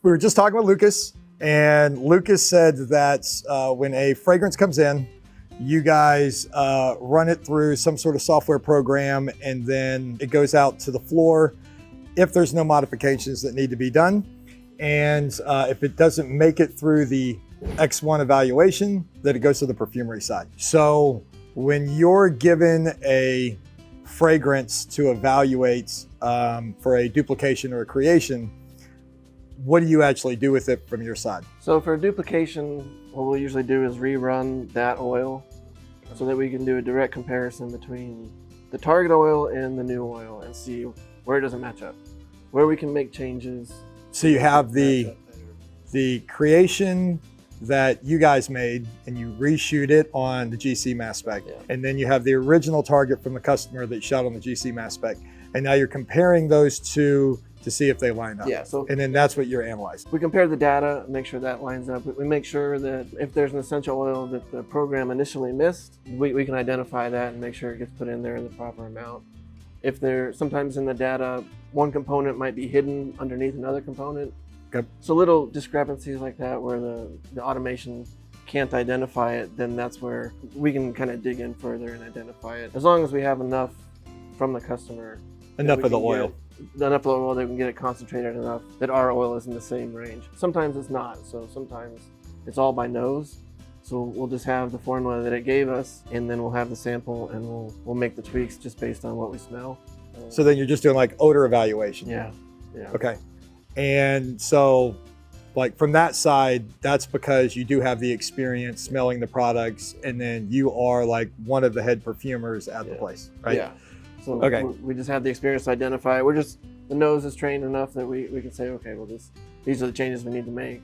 We were just talking with Lucas, and Lucas said that when a fragrance comes in, you guys run it through some sort of software program, and then it goes out to the floor if there's no modifications that need to be done. And if it doesn't make it through the X1 evaluation, then it goes to the perfumery side. So when you're given a fragrance to evaluate for a duplication or a creation, what do you actually do with it from your side? So for duplication, what we'll usually do is rerun that oil so that we can do a direct comparison between the target oil and the new oil and see where it doesn't match up, where we can make changes. So you have the creation that you guys made and you reshoot it on the GC mass spec. Yeah. And then you have the original target from the customer that shot on the GC mass spec. And now you're comparing those two to see if they line up. Yeah, so and then that's what you're analyzing. we compare the data, make sure that lines up. We make sure that if there's an essential oil that the program initially missed, we can identify that and make sure it gets put in there in the proper amount. If sometimes in the data, one component might be hidden underneath another component. Okay. So little discrepancies like that where the automation can't identify it, then that's where we can kind of dig in further and identify it. As long as we have enough from the customer. Enough of the oil. Enough of the oil that we can get it concentrated enough that our oil is in the same range. Sometimes it's not, so sometimes it's all by nose. So we'll just have the formula that it gave us, and then we'll have the sample, and we'll make the tweaks just based on what we smell. So then you're just doing like odor evaluation. Yeah, yeah. Okay. And so like from that side, that's because you do have the experience smelling the products, and then you are like one of the head perfumers at the place, right? Yeah. So okay. we just have the experience to identify it. The nose is trained enough that we can say, okay, well, these are the changes we need to make.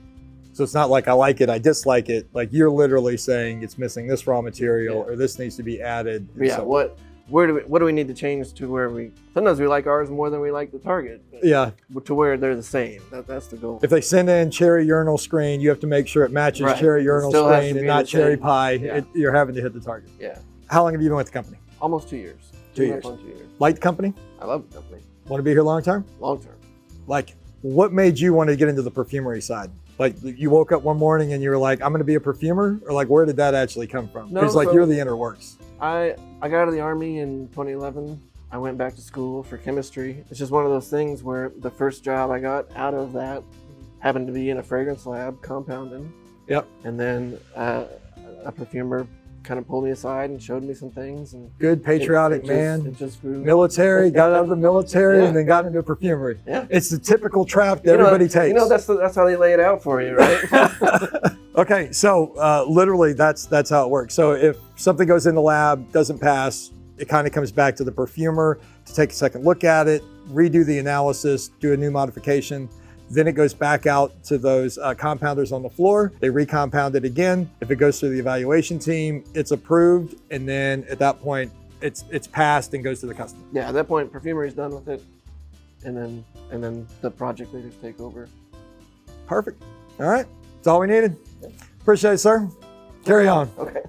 So it's not like I like it, I dislike it. Like you're literally saying it's missing this raw material, Yeah. or this needs to be added. Yeah. So, What do we need to change to where sometimes we like ours more than we like the target. Yeah. To where they're the same. That's the goal. If they send in cherry urinal screen, you have to make sure it matches Right. cherry urinal Still has screen to and be not the cherry same. pie. Yeah. You're having to hit the target. Yeah. How long have you been with the company? Almost 2 years. 2 years. 2 years. Like the company? I love the company. Want to be here long term? Long term. Like, what made you want to get into the perfumery side? Like, you woke up one morning and you were like, I'm going to be a perfumer? Or like, where did that actually come from? No, Because like, so- you're the inner works. I got out of the Army in 2011. I went back to school for chemistry. It's just one of those things where the first job I got out of that happened to be in a fragrance lab compounding. Yep. And then a perfumer kind of pulled me aside and showed me some things. And Good patriotic it man. just grew. Military, got out of the military, Yeah. and then got into perfumery. Yeah. It's the typical trap that everybody takes. You know, that's how they lay it out for you, right? Okay, so literally that's how it works. So if something goes in the lab, doesn't pass, it kind of comes back to the perfumer to take a second look at it, redo the analysis, do a new modification. Then it goes back out to those compounders on the floor. They recompound it again. If it goes through the evaluation team, it's approved. And then at that point, it's passed and goes to the customer. Yeah, at that point, perfumery's done with it. And then the project leaders take over. Perfect. All right, that's all we needed. Appreciate it, sir. Carry on. Okay.